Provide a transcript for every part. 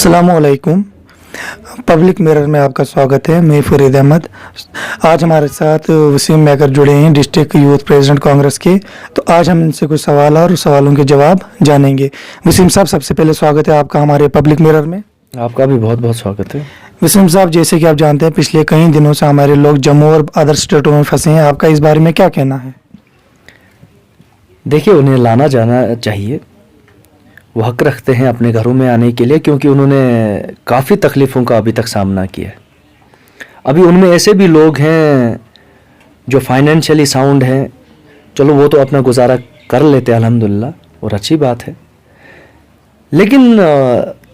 अस्सलामुअलैकुम। Public mirror में आपका स्वागत है। मैं फरीद अहमद। आज हमारे साथ वसीम मेकर जुड़े हैं, डिस्ट्रिक्ट यूथ प्रेसिडेंट कांग्रेस के। तो आज हम इनसे कुछ सवाल और सवालों के जवाब जानेंगे। वसीम साहब, सबसे पहले स्वागत है आपका हमारे पब्लिक मिरर में। आपका भी बहुत बहुत स्वागत है। वसीम साहब, जैसे कि आप जानते हैं, पिछले कई दिनों से हमारे लोग जम्मू और अदर स्टेटों में फंसे हैं। आपका इस बारे में क्या कहना है? देखिए, उन्हें लाना जाना चाहिए। वो हक रखते हैं अपने घरों में आने के लिए, क्योंकि उन्होंने काफ़ी तकलीफ़ों का अभी तक सामना किया है। अभी उनमें ऐसे भी लोग हैं जो फाइनेंशियली साउंड हैं, चलो वो तो अपना गुजारा कर लेते हैं अल्हम्दुलिल्लाह, और अच्छी बात है। लेकिन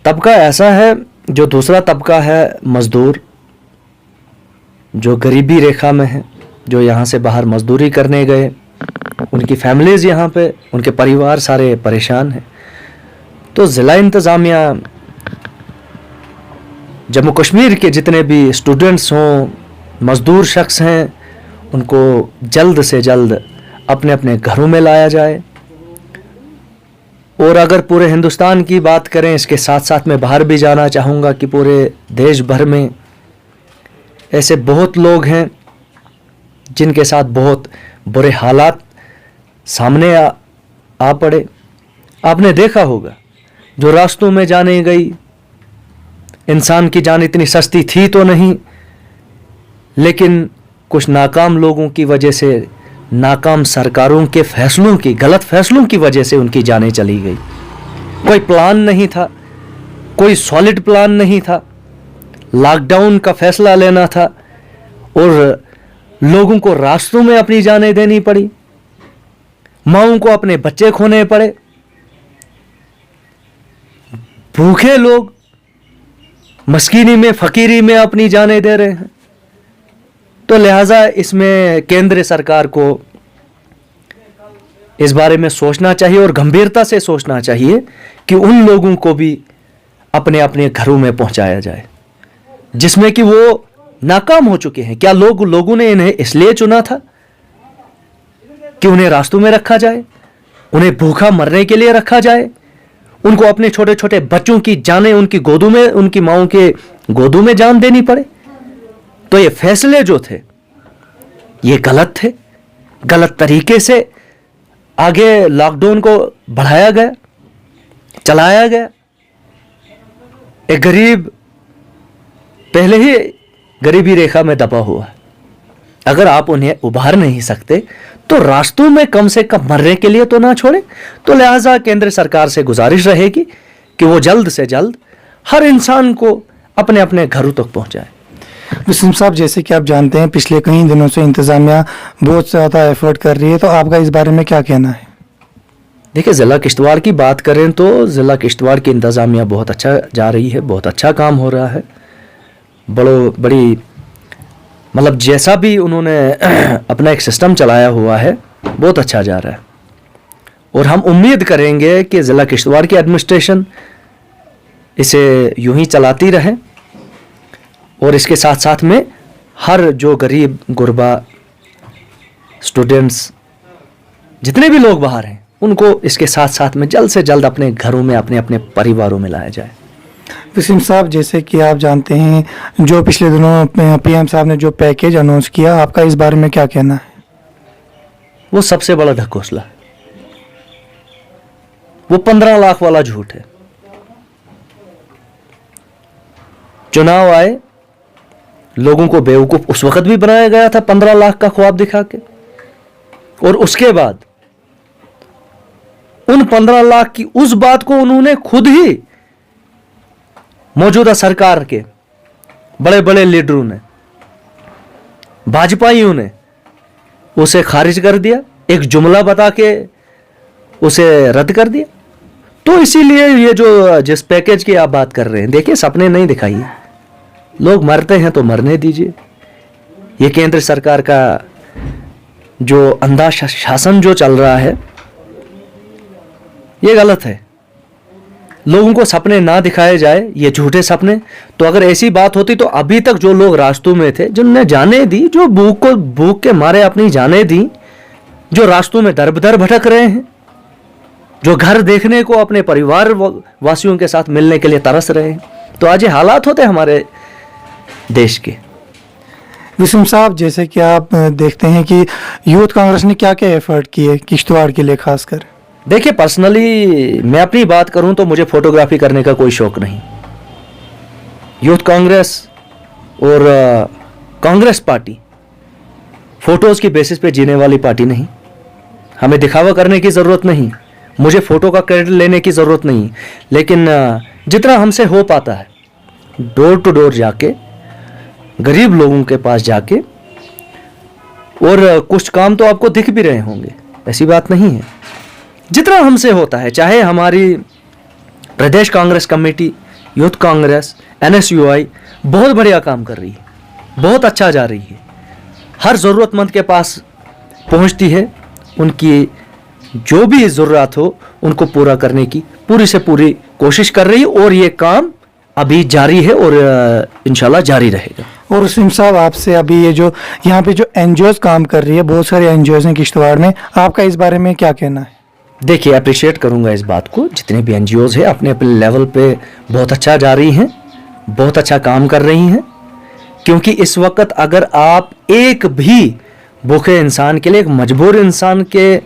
तबका ऐसा है, जो दूसरा तबका है मज़दूर, जो गरीबी रेखा में है, जो यहाँ से बाहर मज़दूरी करने गए, उनकी फैमिलीज़ यहाँ पे, उनके परिवार सारे परेशान हैं। तो ज़िला इंतज़ामिया, जम्मू कश्मीर के जितने भी स्टूडेंट्स हों, मज़दूर शख्स हैं, उनको जल्द से जल्द अपने अपने घरों में लाया जाए। और अगर पूरे हिंदुस्तान की बात करें, इसके साथ साथ मैं बाहर भी जाना चाहूँगा कि पूरे देश भर में ऐसे बहुत लोग हैं जिनके साथ बहुत बुरे हालात सामने आ पड़े। आपने देखा होगा, जो रास्तों में जाने गई, इंसान की जान इतनी सस्ती थी तो नहीं, लेकिन कुछ नाकाम लोगों की वजह से, नाकाम सरकारों के फैसलों की, गलत फैसलों की वजह से उनकी जानें चली गई। कोई प्लान नहीं था, कोई सॉलिड प्लान नहीं था। लॉकडाउन का फैसला लेना था और लोगों को रास्तों में अपनी जानें देनी पड़ी, माओं को अपने बच्चे खोने पड़े, भूखे लोग मस्कीनी में, फकीरी में अपनी जानें दे रहे हैं। तो लिहाजा इसमें केंद्र सरकार को इस बारे में सोचना चाहिए और गंभीरता से सोचना चाहिए कि उन लोगों को भी अपने अपने घरों में पहुंचाया जाए जिसमें कि वो नाकाम हो चुके हैं। क्या लोगों ने इन्हें इसलिए चुना था कि उन्हें रास्तों में रखा जाए, उन्हें भूखा मरने के लिए रखा जाए, उनको अपने छोटे छोटे बच्चों की जानें उनकी गोदों में, उनकी माओं के गोदों में जान देनी पड़े? तो ये फैसले जो थे ये गलत थे। गलत तरीके से आगे लॉकडाउन को बढ़ाया गया, चलाया गया। एक गरीब पहले ही गरीबी रेखा में दबा हुआ है। अगर आप उन्हें उभार नहीं सकते तो रास्तों में कम से कम मरने के लिए तो ना छोड़े। तो लिहाजा केंद्र सरकार से गुजारिश रहेगी कि वो जल्द से जल्द हर इंसान को अपने अपने घरों तक पहुंचाए। वसीम साहब, जैसे कि आप जानते हैं, पिछले कई दिनों से इंतज़ामिया बहुत ज़्यादा एफर्ट कर रही है। तो आपका इस बारे में क्या कहना है? देखिए, ज़िला किश्तवाड़ की बात करें तो ज़िला किश्तवाड़ की इंतज़ामिया बहुत अच्छा जा रही है, बहुत अच्छा काम हो रहा है। बड़ी मतलब जैसा भी उन्होंने अपना एक सिस्टम चलाया हुआ है, बहुत अच्छा जा रहा है। और हम उम्मीद करेंगे कि ज़िला किश्तवाड़ की एडमिनिस्ट्रेशन इसे यूं ही चलाती रहे और इसके साथ साथ में हर जो गरीब गुरबा स्टूडेंट्स, जितने भी लोग बाहर हैं, उनको इसके साथ साथ में जल्द से जल्द अपने घरों में, अपने अपने परिवारों में लाया जाए। वसीम साहब, जैसे कि आप जानते हैं, जो पिछले दिनों पीएम साहब ने जो पैकेज अनाउंस किया, आपका इस बारे में क्या कहना है? वो सबसे बड़ा ढकोसला है। वो 15 लाख वाला झूठ है। चुनाव आए, लोगों को बेवकूफ उस वक्त भी बनाया गया था 15 लाख का ख्वाब दिखा के, और उसके बाद उन 15 लाख की उस बात को उन्होंने खुद ही मौजूदा सरकार के बड़े बड़े लीडरों ने, भाजपाइयों ने उसे खारिज कर दिया, एक जुमला बता के उसे रद्द कर दिया। तो इसीलिए ये जो जिस पैकेज की आप बात कर रहे हैं, देखिए, सपने नहीं दिखाइए। लोग मरते हैं तो मरने दीजिए। ये केंद्र सरकार का जो अंधा शासन जो चल रहा है, ये गलत है। लोगों को सपने ना दिखाए जाए, ये झूठे सपने। तो अगर ऐसी बात होती तो अभी तक जो लोग रास्तों में थे, जिनने जाने दी, जो भूख के मारे अपनी जाने दी, जो रास्तों में दर बदर भटक रहे हैं, जो घर देखने को अपने परिवार वासियों के साथ मिलने के लिए तरस रहे हैं, तो आज ये हालात होते हमारे देश के। वसीम साहब, जैसे कि आप देखते हैं कि यूथ कांग्रेस ने क्या क्या एफर्ट किए किश्तवाड़ के लिए खासकर? देखिए, पर्सनली मैं अपनी बात करूं तो मुझे फोटोग्राफी करने का कोई शौक नहीं। यूथ कांग्रेस और कांग्रेस पार्टी फोटोज की बेसिस पे जीने वाली पार्टी नहीं। हमें दिखावा करने की ज़रूरत नहीं, मुझे फ़ोटो का क्रेडिट लेने की ज़रूरत नहीं, लेकिन जितना हमसे हो पाता है डोर टू डोर जाके, गरीब लोगों के पास जाके, और कुछ काम तो आपको दिख भी रहे होंगे, ऐसी बात नहीं है, जितना हमसे होता है, चाहे हमारी प्रदेश Congress committee, youth Congress, NSUI बहुत बढ़िया काम कर रही है, बहुत अच्छा जा रही है, हर ज़रूरतमंद के पास पहुंचती है, उनकी जो भी ज़रूरत हो उनको पूरा करने की पूरी से पूरी कोशिश कर रही है, और ये काम अभी जारी है और इंशाल्लाह जारी रहेगा। और वसीम साहब, आपसे अभी ये जो यहाँ पे जो NGOs काम कर रही है, बहुत सारे NGOs हैं किश्तवाड़ में, आपका इस बारे में क्या कहना है? देखिए, अप्रिशिएट करूंगा इस बात को, जितने भी NGOs हैं अपने अपने लेवल पे बहुत अच्छा जा रही हैं, बहुत अच्छा काम कर रही हैं, क्योंकि इस वक्त अगर आप एक भी भूखे इंसान के लिए, एक मजबूर इंसान के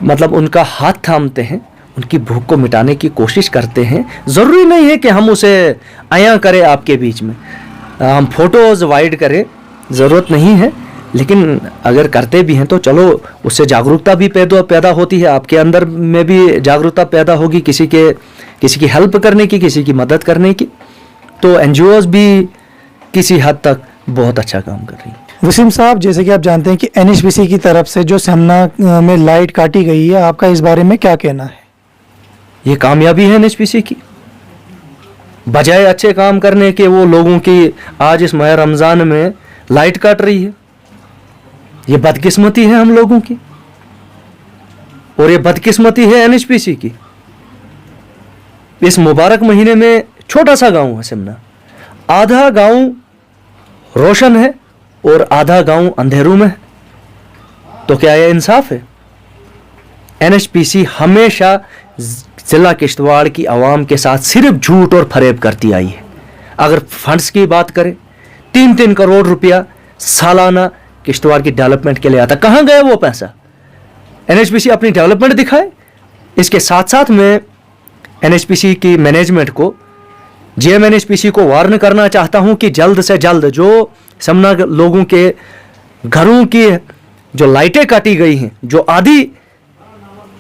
मतलब उनका हाथ थामते हैं, उनकी भूख को मिटाने की कोशिश करते हैं, ज़रूरी नहीं है कि हम उसे आया करें आपके बीच में, हम फोटोज़ वाइड करें, ज़रूरत नहीं है, लेकिन अगर करते भी हैं तो चलो उससे जागरूकता भी पैदा होती है, आपके अंदर में भी जागरूकता पैदा होगी किसी की हेल्प करने की, किसी की मदद करने की। तो NGOs भी किसी हद तक बहुत अच्छा काम कर रही है। वसीम साहब, जैसे कि आप जानते हैं कि NHPC की तरफ से जो समना में लाइट काटी गई है, आपका इस बारे में क्या कहना है? ये कामयाबी है NHPC की, बजाय अच्छे काम करने के वो लोगों की आज इस माह रमज़ान में लाइट काट रही है। ये बदकिस्मती है हम लोगों की, और ये बदकिस्मती है NHPC की। इस मुबारक महीने में छोटा सा गांव है सिमना, आधा गांव रोशन है और आधा गांव अंधेरों में है, तो क्या यह इंसाफ है? NHPC हमेशा जिला किश्तवाड़ की आवाम के साथ सिर्फ झूठ और फरेब करती आई है। अगर फंड्स की बात करें, 3-3 करोड़ रुपया सालाना किश्तवाड़ की डेवलपमेंट के लिए आता, कहाँ गया वो पैसा? NHPC अपनी डेवलपमेंट दिखाए। इसके साथ साथ में NHPC की मैनेजमेंट को, GM NHPC को वार्न करना चाहता हूं कि जल्द से जल्द जो समना लोगों के घरों की जो लाइटें काटी गई हैं, जो आधी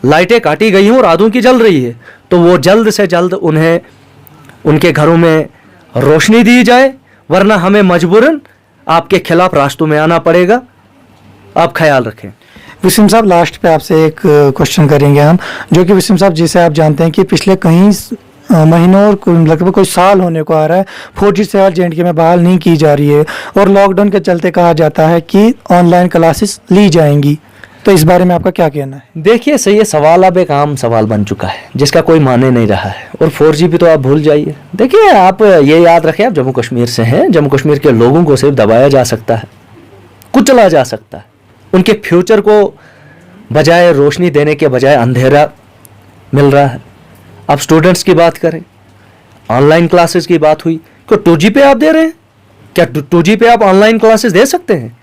लाइटें काटी गई हैं और आधों की जल रही है, तो वो जल्द से जल्द उन्हें उनके घरों में रोशनी दी जाए, वरना हमें मजबूरन आपके खिलाफ रास्तों में आना पड़ेगा। आप ख्याल रखें। वसीम साहब, लास्ट पे आपसे एक क्वेश्चन करेंगे हम, जो कि वसीम साहब, जैसे आप जानते हैं कि पिछले कई महीनों और लगभग कोई साल होने को आ रहा है 4G सेवा J&K में बहाल नहीं की जा रही है, और लॉकडाउन के चलते कहा जाता है कि ऑनलाइन क्लासेस ली जाएंगी, तो इस बारे में आपका क्या कहना है? देखिए, सही है, सवाल अब एक आम सवाल बन चुका है जिसका कोई माने नहीं रहा है, और 4G भी तो आप भूल जाइए। देखिए, आप ये याद रखें, आप जम्मू कश्मीर से हैं, जम्मू कश्मीर के लोगों को सिर्फ दबाया जा सकता है, कुचला जा सकता है, उनके फ्यूचर को बजाय रोशनी देने के बजाय अंधेरा मिल रहा है। अब स्टूडेंट्स की बात करें, ऑनलाइन क्लासेस की बात हुई, क्या 2G पे आप दे रहे हैं? क्या 2G पे आप ऑनलाइन क्लासेस दे सकते हैं?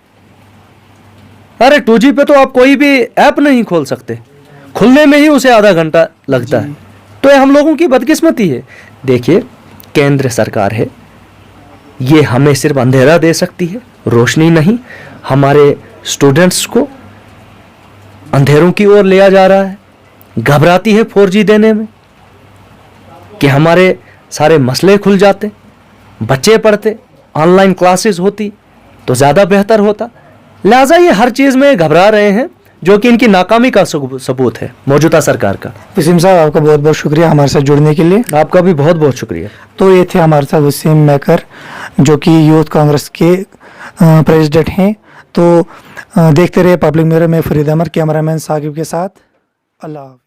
अरे 2G पे तो आप कोई भी ऐप नहीं खोल सकते, खुलने में ही उसे आधा घंटा लगता है। तो ये हम लोगों की बदकिस्मती है। देखिए, केंद्र सरकार है, ये हमें सिर्फ अंधेरा दे सकती है, रोशनी नहीं। हमारे स्टूडेंट्स को अंधेरों की ओर लिया जा रहा है, घबराती है 4G देने में कि हमारे सारे मसले खुल जाते, बच्चे पढ़ते, ऑनलाइन क्लासेस होती तो ज़्यादा बेहतर होता। लिहाजा ये हर चीज़ में घबरा रहे हैं, जो कि इनकी नाकामी का सबूत है मौजूदा सरकार का। वसीम साहब, आपका बहुत बहुत शुक्रिया हमारे साथ जुड़ने के लिए। आपका भी बहुत बहुत शुक्रिया। तो ये थे हमारे साथ वसीम मैकर, जो कि यूथ कांग्रेस के प्रेसिडेंट हैं। तो देखते रहे पब्लिक मिरर में फरीद अहमद, कैमरामैन साकिब के साथ। अल्लाह हाफ़िज़।